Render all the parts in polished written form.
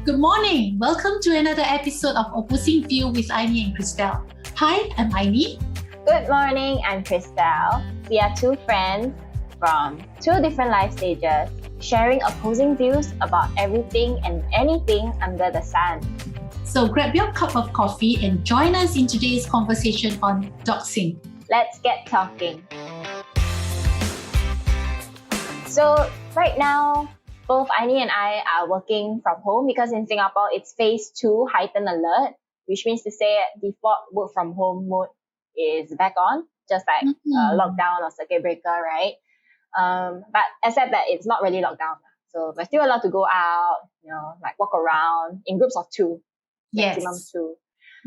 Good morning. Welcome to another episode of Opposing View with Aini and Christelle. Hi, I'm Aini. Good morning, I'm Christelle. We are two friends from two different life stages, sharing opposing views about everything and anything under the sun. So grab your cup of coffee and join us in today's conversation on Doxxing. Let's get talking. So right now, both Aini and I are working from home because in Singapore, it's phase 2 heightened alert, which means to say default work from home mode is back on, just like lockdown or circuit breaker, right? But except that it's not really lockdown. So we're still allowed to go out, like walk around in groups of 2, maximum 2.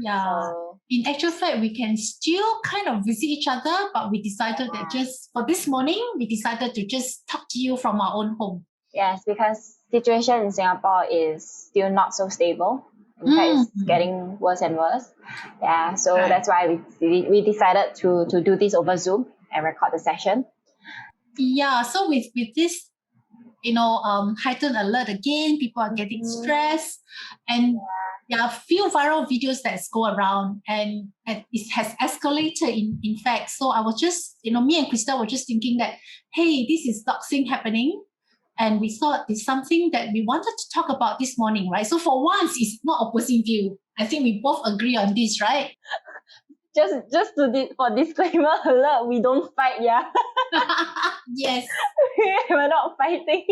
Yeah. So, in actual fact, we can still kind of visit each other, but we decided that just for this morning, we decided to just talk to you from our own home. Yes, because situation in Singapore is still not so stable. In fact, it's getting worse and worse. Yeah, so that's why we decided to do this over Zoom and record the session. Yeah, so with this, heightened alert again, people are getting stressed, and there are a few viral videos that go around, and it has escalated in fact. So I was just, me and Christelle were just thinking that, hey, this is Doxxing happening. And we thought it's something that we wanted to talk about this morning, right? So for once, it's not opposing view. I think we both agree on this, right? For disclaimer alert, we don't fight, yeah. Yes. We're not fighting.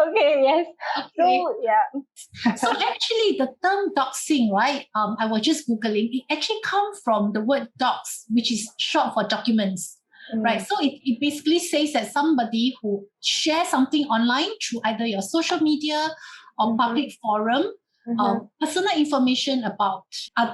Okay, yes. Okay. So, yeah. So actually, the term doxing, right? I was just Googling. It actually comes from the word docs, which is short for documents. Right. So it basically says that somebody who shares something online through either your social media or public forum, personal information about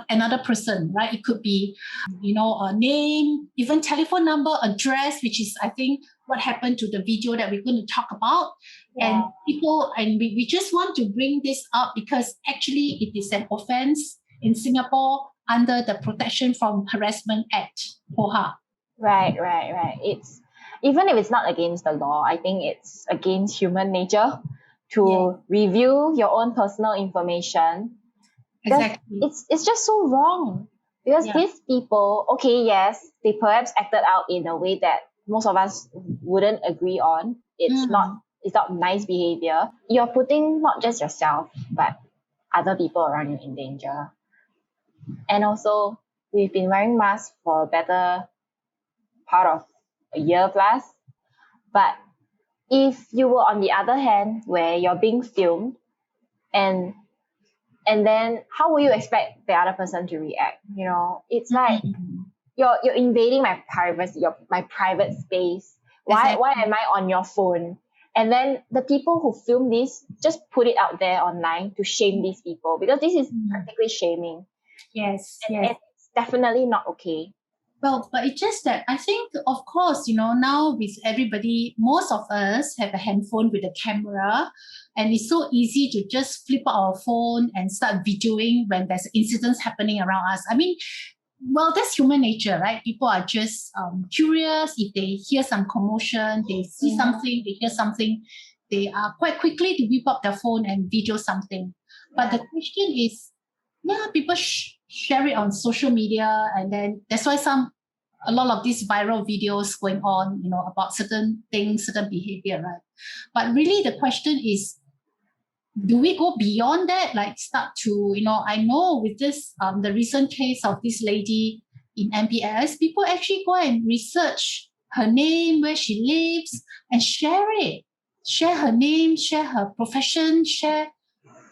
another person, right? It could be, a name, even telephone number, address, which is, I think, what happened to the video that we're going to talk about. Yeah. And we just want to bring this up because actually it is an offense in Singapore under the Protection from Harassment Act, POHA. Right. It's even if it's not against the law, I think it's against human nature to review your own personal information. Exactly. It's just so wrong. Because these people, okay, yes, they perhaps acted out in a way that most of us wouldn't agree on. It's not nice behavior. You're putting not just yourself, but other people around you in danger. And also, we've been wearing masks for a better part of a year plus. But if you were on the other hand where you're being filmed and then how will you expect the other person to react? It's like you're invading my privacy, my private space. Why am I on your phone? And then the people who film this just put it out there online to shame these people because this is practically shaming. Yes. And it's definitely not okay. Well, but it's just that I think, of course, now with everybody, most of us have a handphone with a camera, and it's so easy to just flip out our phone and start videoing when there's incidents happening around us. I mean, well, that's human nature, right? People are just curious. If they hear some commotion, they see something, they hear something, they are quite quickly to whip up their phone and video something. But the question is, people share it on social media, and then that's why a lot of these viral videos going on, about certain things, certain behavior, right? But really the question is, do we go beyond that? Like start to, I know with this, the recent case of this lady in MPS, people actually go and research her name, where she lives, and share it. Share her name, share her profession, share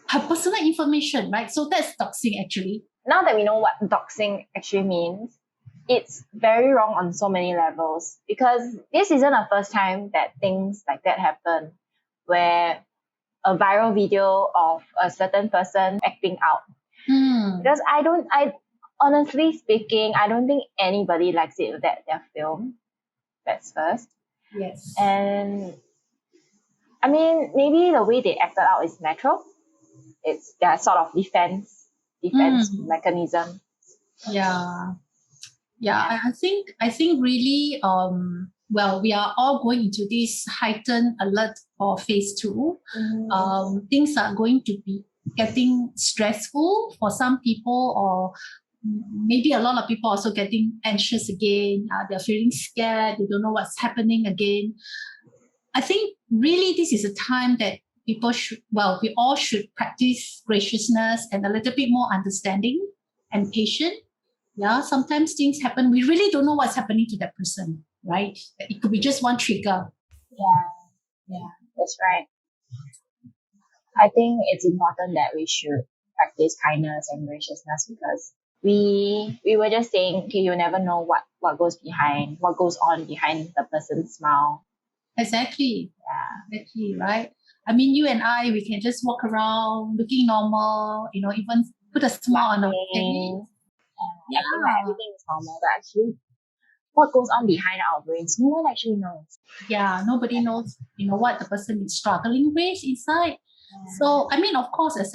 her personal information, right? So that's doxing actually. Now that we know what doxing actually means, it's very wrong on so many levels because this isn't the first time that things like that happen where a viral video of a certain person acting out. Because honestly speaking, I don't think anybody likes it that they're filmed. That's first. Yes. And I mean, maybe the way they acted out is natural. It's their sort of defense mechanism. Yeah. I think really we are all going into this heightened alert for phase 2. Things are going to be getting stressful for some people, or maybe a lot of people also getting anxious again. They're feeling scared. They don't know what's happening again. I think really this is a time that people should, well, we all should practice graciousness and a little bit more understanding and patient. Yeah, sometimes things happen. We really don't know what's happening to that person, right? It could be just one trigger. Yeah, that's right. I think it's important that we should practice kindness and graciousness because we were just saying, okay, you never know what goes on behind the person's smile. Exactly. Yeah. Exactly, right? I mean, you and I, we can just walk around looking normal, even put a smile on our face. I think that everything is normal, but actually what goes on behind our brains, no one actually knows. Yeah, nobody knows, what the person is struggling with inside. So, I mean, of course, as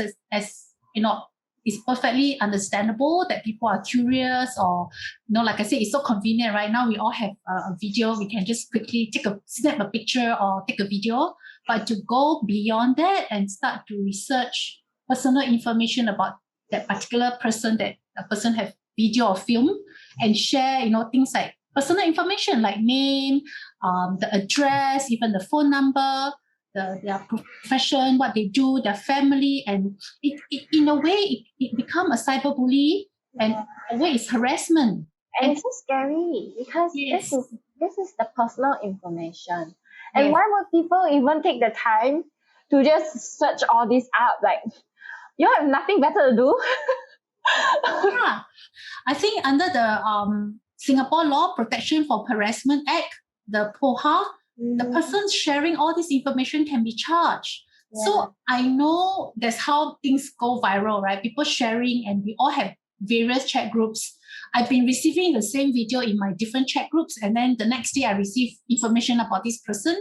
it's perfectly understandable that people are curious, or, like I said, it's so convenient right now. We all have a video. We can just quickly snap a picture or take a video. But to go beyond that and start to research personal information about that particular person, that a person have video or film, and share, things like personal information like name, the address, even the phone number, their profession, what they do, their family, and it in a way it become a cyberbully, and in a way it's harassment. And it's so scary because Yes. this is the personal information. And Yes. why would people even take the time to just search all this up? Like, you have nothing better to do. Yeah, I think under the Singapore Law Protection for Harassment Act, the POHA, the person sharing all this information can be charged. Yeah. So I know that's how things go viral, right? People sharing, and we all have various chat groups. I've been receiving the same video in my different chat groups, and then the next day I receive information about this person.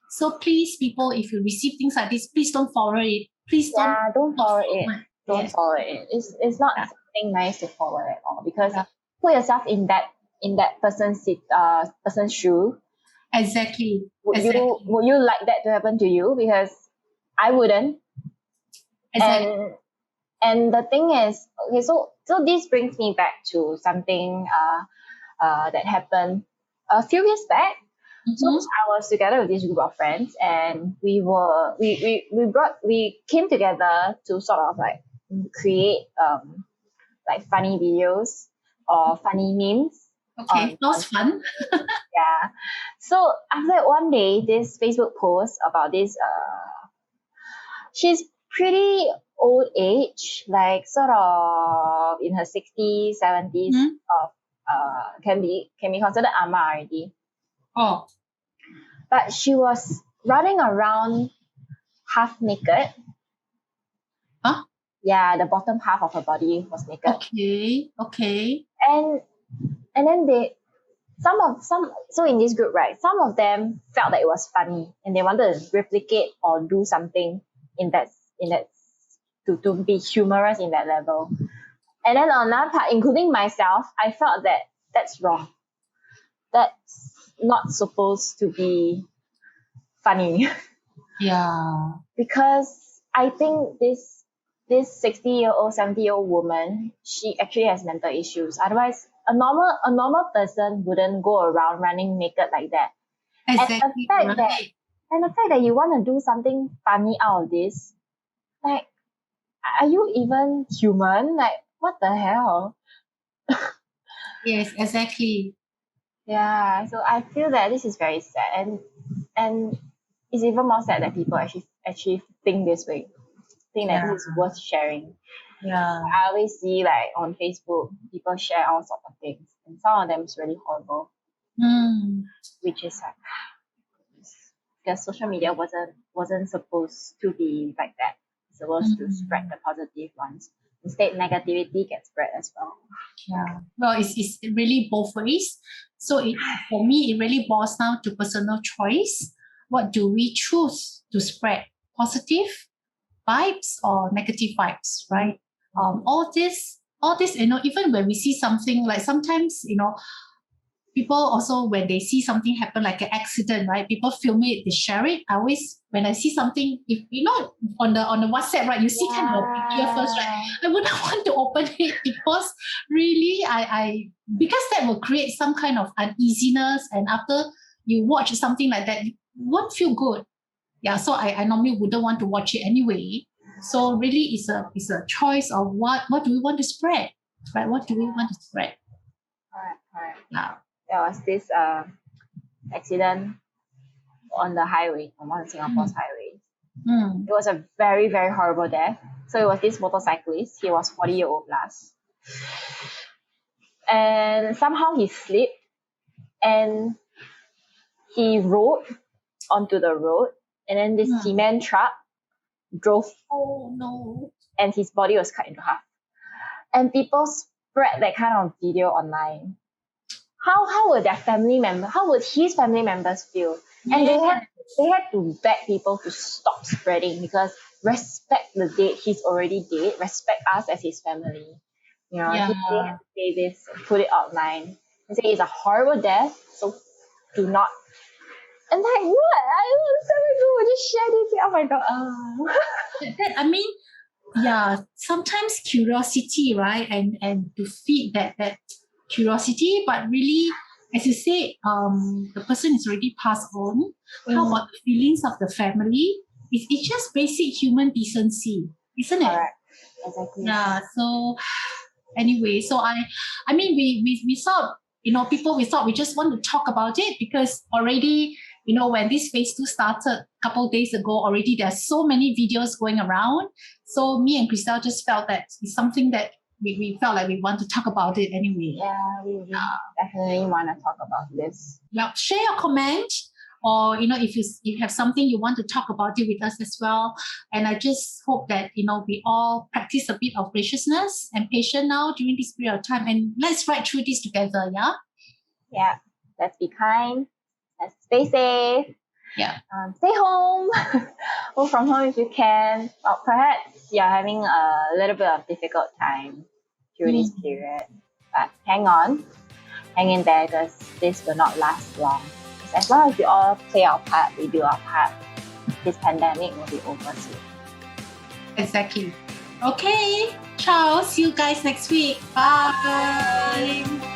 So please, people, if you receive things like this, please don't forward it. Please don't forward it. Don't Yes. forward it. It's not something nice to forward at all, because put yourself in that person's shoe. Exactly. Would you like that to happen to you? Because I wouldn't. Exactly. And the thing is, okay, so this brings me back to something that happened a few years back. So I was together with this group of friends, and we came together to sort of like create like funny videos or funny memes. Okay, that was fun. Yeah. So after one day, this Facebook post about this she's pretty old age, like sort of in her 60s, 70s, can be considered ama already. Oh. But she was running around half naked. Huh? Yeah, the bottom half of her body was naked. Okay. And then so in this group, right, some of them felt that it was funny and they wanted to replicate or do something in that to be humorous in that level. And then on another part, including myself, I felt that that's wrong. That's not supposed to be funny. Yeah. Because I think this 60-year-old, 70-year-old woman, she actually has mental issues. Otherwise, a normal person wouldn't go around running naked like that. Exactly. And the fact that you want to do something funny out of this, like, are you even human? Like, what the hell? Yes, exactly. Yeah, so I feel that this is very sad, and it's even more sad that people actually think this way, think that this is worth sharing. Yeah. I always see like on Facebook, people share all sorts of things, and some of them is really horrible. Which is like, because social media wasn't supposed to be like that. It's supposed to spread the positive ones. Instead, negativity gets spread as well. Yeah. Well, it's really both ways. So for me, it really boils down to personal choice. What do we choose to spread? Positive vibes or negative vibes, right? All this, even when we see something, like sometimes, people also, when they see something happen like an accident, right? People film it, they share it. I always, when I see something, if you know, on the WhatsApp, right, you see kind of a picture first, right? I wouldn't want to open it because really, I because that will create some kind of uneasiness, and after you watch something like that, you won't feel good. Yeah, so I normally wouldn't want to watch it anyway. So really, it's a choice of what do we want to spread, right? What do we want to spread? Correct. Yeah. There was this accident on the highway, on one of Singapore's highways. It was a very, very horrible death. So it was this motorcyclist. He was 40-year-old plus. And somehow he slipped and he rode onto the road. And then this cement truck drove. Oh no. And his body was cut into half. And people spread that kind of video online. How would how would his family members feel? And they had to beg people to stop spreading, because respect the dead. He's already dead. Respect us as his family. You know, they had to say this, put it outline, and say it's a horrible death. So do not. And like, what? I was so good. Just share this. Oh my god. I mean, yeah. Sometimes curiosity, right, and to feed that curiosity, but really, as you say, the person is already passed on. How about the feelings of the family? It's just basic human decency, isn't it? Correct. Exactly. Yeah. So anyway, so I mean, we thought, you know, people, we thought we just want to talk about it because already, you know, when this phase 2 started a couple of days ago, already there's so many videos going around. So me and Christelle just felt that it's something that we felt like we want to talk about it anyway. Yeah, we definitely want to talk about this. Yeah, share your comment, or you know, if you have something you want to talk about it with us as well. And I just hope that, you know, we all practice a bit of graciousness and patience now during this period of time, and let's ride through this together. Yeah. Yeah. Let's be kind. Let's stay safe. Yeah. Stay home. Work from home if you can. Or perhaps you're having a little bit of difficult time through this period. But hang on. Hang in there, because this will not last long. As long as we all play our part, we do our part, this pandemic will be over soon. Exactly. Okay. Ciao. See you guys next week. Bye.